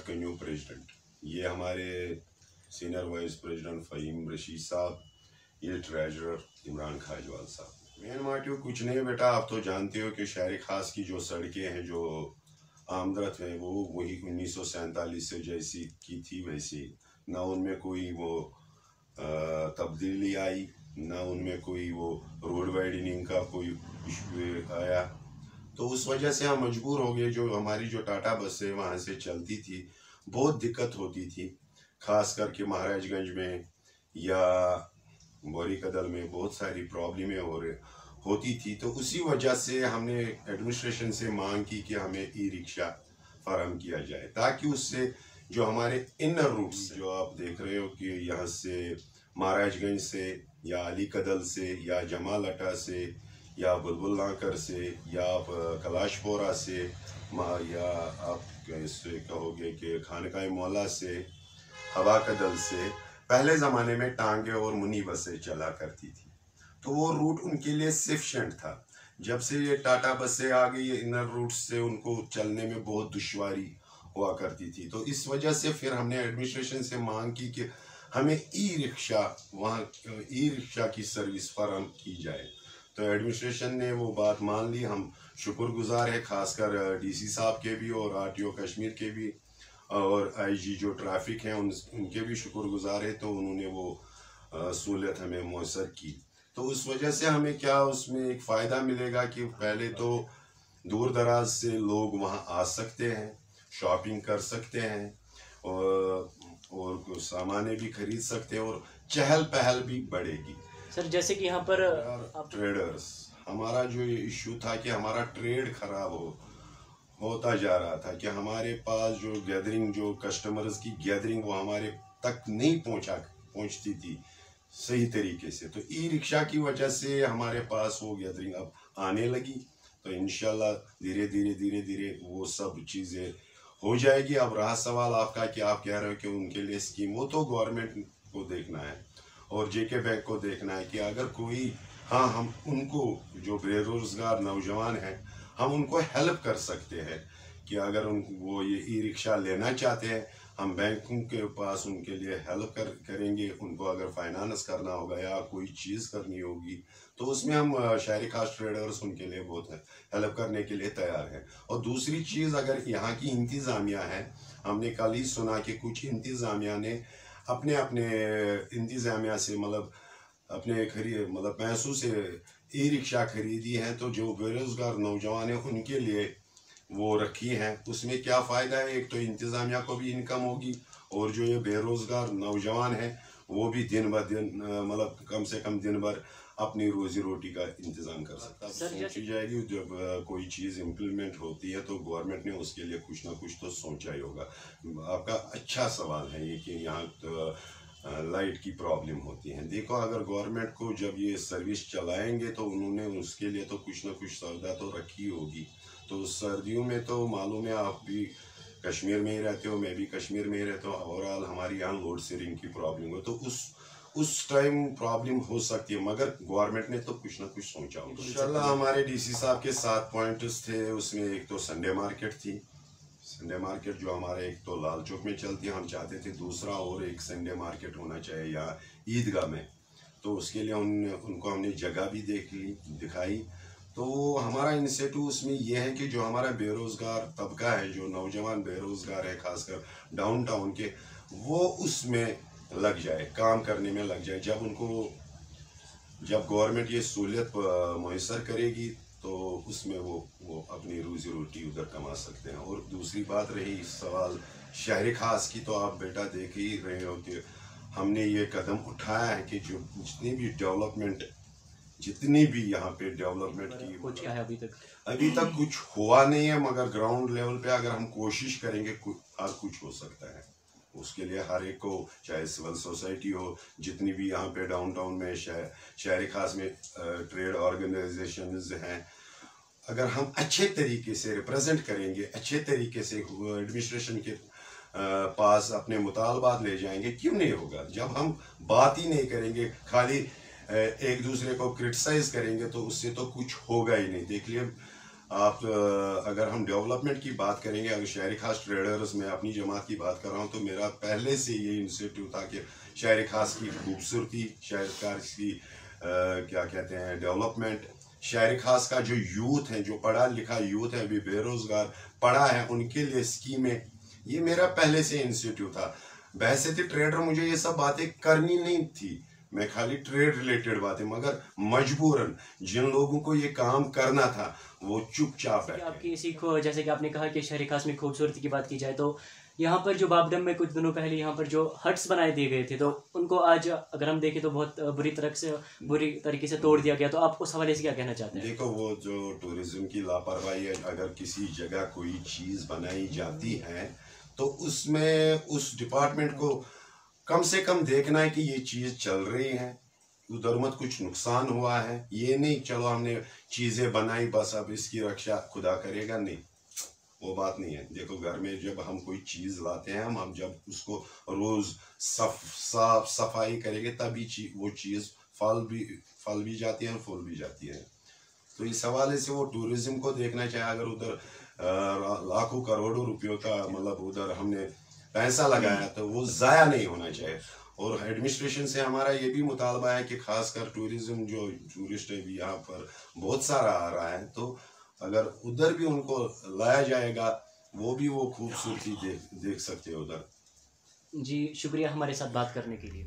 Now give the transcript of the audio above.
का new president, ये हमारे senior vice president Faheem Rashid साहब, ये ट्रेजरर इमरान खाजवाल साहब। मेन मोटिव कुछ नहीं है बेटा, आप तो जानते हो कि शहर खास की जो सड़कें हैं, जो आमदरत हैं, वो वही 1947 से जैसी की थी वैसी, ना उनमें कोई वो तब्दीली आई, ना उनमें कोई वो रोड वाइडनिंग का कोई इशू आया। तो उस वजह से हम मजबूर हो गए, जो हमारी जो टाटा बसें वहाँ से चलती थी बहुत दिक्कत होती थी, ख़ास करके महाराजगंज में या बोरी कदल में बहुत सारी प्रॉब्लमें होती थी। तो उसी वजह से हमने एडमिनिस्ट्रेशन से मांग की कि हमें ई रिक्शा फराहम किया जाए, ताकि उससे जो हमारे इनर रूट्स जो आप देख रहे हो कि यहाँ से महाराजगंज से या अली कदल से या जमाल अटा से या बुलबुल नाकर से या आप कलाशपोरा से या आप इससे कहोगे कि खानकाए मौला से, हवा कदल से, पहले ज़माने में टांगे और मुनी बसें चला करती थी, तो वो रूट उनके लिए सफिशेंट था। जब से ये टाटा बसें आ गई, इनर रूट से उनको चलने में बहुत दुश्वारी हुआ करती थी। तो इस वजह से फिर हमने एडमिनिस्ट्रेशन से मांग की कि हमें ई रिक्शा, वहाँ ई रिक्शा की सर्विस फराहम की जाए। तो एडमिनिस्ट्रेशन ने वो बात मान ली। हम शुक्रगुजार है खासकर डीसी साहब के भी और आरटीओ कश्मीर के भी और आईजी जो ट्रैफिक हैं उनके भी शुक्रगुजार है। तो उन्होंने वो सहूलियत हमें मौसर की। तो उस वजह से हमें क्या उसमें एक फ़ायदा मिलेगा कि पहले तो दूर दराज से लोग वहाँ आ सकते हैं, शॉपिंग कर सकते हैं और सामान भी खरीद सकते हैं और चहल पहल भी बढ़ेगी। सर जैसे कि यहाँ पर ट्रेडर्स, हमारा जो इशू था कि हमारा ट्रेड खराब होता जा रहा था कि हमारे पास जो गैदरिंग, जो कस्टमर्स की गैदरिंग वो हमारे तक नहीं पहुंचती थी सही तरीके से। तो ई रिक्शा की वजह से हमारे पास वो गैदरिंग अब आने लगी। तो इंशाल्लाह धीरे धीरे वो सब चीज़ें हो जाएगी। अब रहा सवाल आपका कि आप कह रहे हो कि उनके लिए स्कीम, वो तो गवर्नमेंट को देखना है और जेके बैंक को देखना है कि अगर कोई, हाँ, हम उनको जो बेरोजगार नौजवान हैं हम उनको हेल्प कर सकते हैं कि अगर वो ये ई रिक्शा लेना चाहते हैं, हम बैंकों के पास उनके लिए हेल्प करेंगे। उनको अगर फाइनेंस करना होगा या कोई चीज़ करनी होगी तो उसमें हम शहरी खास ट्रेडर्स उनके लिए बहुत हेल्प करने के लिए तैयार हैं। और दूसरी चीज़, अगर यहाँ की इंतज़ामिया है, हमने कल ही सुना कि कुछ इंतज़ामिया ने अपने इंतज़ामिया से अपने पैसों से ई रिक्शा खरीदी है। तो जो बेरोजगार नौजवान हैं उनके लिए वो रखी हैं। उसमें क्या फ़ायदा है, एक तो इंतज़ामिया को भी इनकम होगी और जो ये बेरोज़गार नौजवान हैं वो भी दिन ब दिन कम से कम दिन भर अपनी रोज़ी रोटी का इंतज़ाम कर सकता है। सोची जाएगी जब कोई चीज़ इम्प्लीमेंट होती है तो गवर्नमेंट ने उसके लिए कुछ ना कुछ तो सोचा ही होगा। आपका अच्छा सवाल है ये कि यहाँ तो लाइट की प्रॉब्लम होती है। देखो, अगर गवर्नमेंट को जब ये सर्विस चलाएंगे तो उन्होंने उसके लिए तो कुछ ना कुछ सौदा तो रखी होगी। तो सर्दियों में तो मालूम है, आप भी कश्मीर में ही रहते हो, मैं भी कश्मीर में ही रहता हूँ, ओवरऑल हमारी यहाँ लोड शेडिंग की प्रॉब्लम है। तो उस टाइम प्रॉब्लम हो सकती है, मगर गवर्नमेंट ने तो कुछ ना कुछ सोचा होगा। इंशाल्लाह हमारे डीसी साहब के 7 पॉइंट्स थे, उसमें एक तो संडे मार्केट थी। संडे मार्केट जो हमारे एक तो लाल चौक में चलती है, हम चाहते थे दूसरा और एक संडे मार्केट होना चाहिए या ईदगाह में। तो उसके लिए उनको हमने जगह भी दिखाई। तो हमारा इनिशिएटिव उसमें यह है कि जो हमारा बेरोज़गार तबका है, जो नौजवान बेरोज़गार है खासकर डाउन टाउन के, वो उसमें लग जाए, काम करने में लग जाए। जब गवर्नमेंट ये सहूलियत मैसर करेगी तो उसमें वो अपनी रोजी रोटी उधर कमा सकते हैं। और दूसरी बात रही सवाल शहरी खास की, तो आप बेटा देख ही रहे हो कि हमने ये कदम उठाया है कि जो जितनी भी यहाँ पे डेवलपमेंट की कुछ है अभी तक कुछ हुआ नहीं है, मगर ग्राउंड लेवल पे अगर हम कोशिश करेंगे कुछ हो सकता है। उसके लिए हर एक को, चाहे सिविल सोसाइटी हो, जितनी भी यहाँ पे डाउनटाउन में शहरी खास में ट्रेड ऑर्गेनाइजेशंस हैं, अगर हम अच्छे तरीके से रिप्रेजेंट करेंगे, अच्छे तरीके से एडमिनिस्ट्रेशन के पास अपने मुतालबात ले जाएंगे, क्यों नहीं होगा। जब हम बात ही नहीं करेंगे, खाली एक दूसरे को क्रिटिसाइज करेंगे, तो उससे तो कुछ होगा ही नहीं। देख लिए आप अगर हम डेवलपमेंट की बात करेंगे, अगर शहरी खास ट्रेडर्स में अपनी जमात की बात कर रहा हूँ, तो मेरा पहले से ये इंस्टीट्यूट था कि शहरी खास की खूबसूरती, शहरी खास की क्या कहते हैं डेवलपमेंट, शहरी खास का जो यूथ है, जो पढ़ा लिखा यूथ है, अभी बेरोजगार पढ़ा है, उनके लिए स्कीमें, ये मेरा पहले से इंस्टीट्यूट था। वैसे थे ट्रेडर, मुझे ये सब बातें करनी नहीं थी, मैं खाली ट्रेड रिलेटेड बातें, मगर मजबूरन जिन लोगों को ये काम करना था वो चुपचाप बैठे। आपकी इसी को जैसे कि आपने कहा कि शहरी खास में खूबसूरती की बात की जाए, तो यहाँ पर जो बाबडम में कुछ दिनों पहले यहाँ पर जो हट्स बनाए दिए गए थे, तो उनको आज अगर हम देखें तो बहुत बुरी तरीके से तोड़ दिया गया। तो आप उस हवाले से क्या कहना चाहते हैं? देखो, वो जो टूरिज्म की लापरवाही है, अगर किसी जगह कोई चीज बनाई जाती है तो उसमें उस डिपार्टमेंट को कम से कम देखना है कि ये चीज चल रही है, उधर मत कुछ नुकसान हुआ है, ये नहीं चलो हमने चीजें बनाई बस अब इसकी रक्षा खुदा करेगा, नहीं, वो बात नहीं है। देखो, घर में जब हम कोई चीज लाते हैं, हम जब उसको रोज साफ सफाई करेंगे तभी वो चीज फल भी जाती है और फूल भी जाती है। तो इस हवाले से वो टूरिज्म को देखना चाहिए। अगर उधर लाखों करोड़ों रुपयों का मतलब उधर हमने पैसा लगाया तो वो ज़ाया नहीं होना चाहिए। और एडमिनिस्ट्रेशन से हमारा ये भी मुतालबा है कि खासकर टूरिज्म जो टूरिस्ट है भी यहाँ पर बहुत सारा आ रहा है, तो अगर उधर भी उनको लाया जाएगा, वो भी वो खूबसूरती देख सकते हैं उधर। जी शुक्रिया हमारे साथ बात करने के लिए।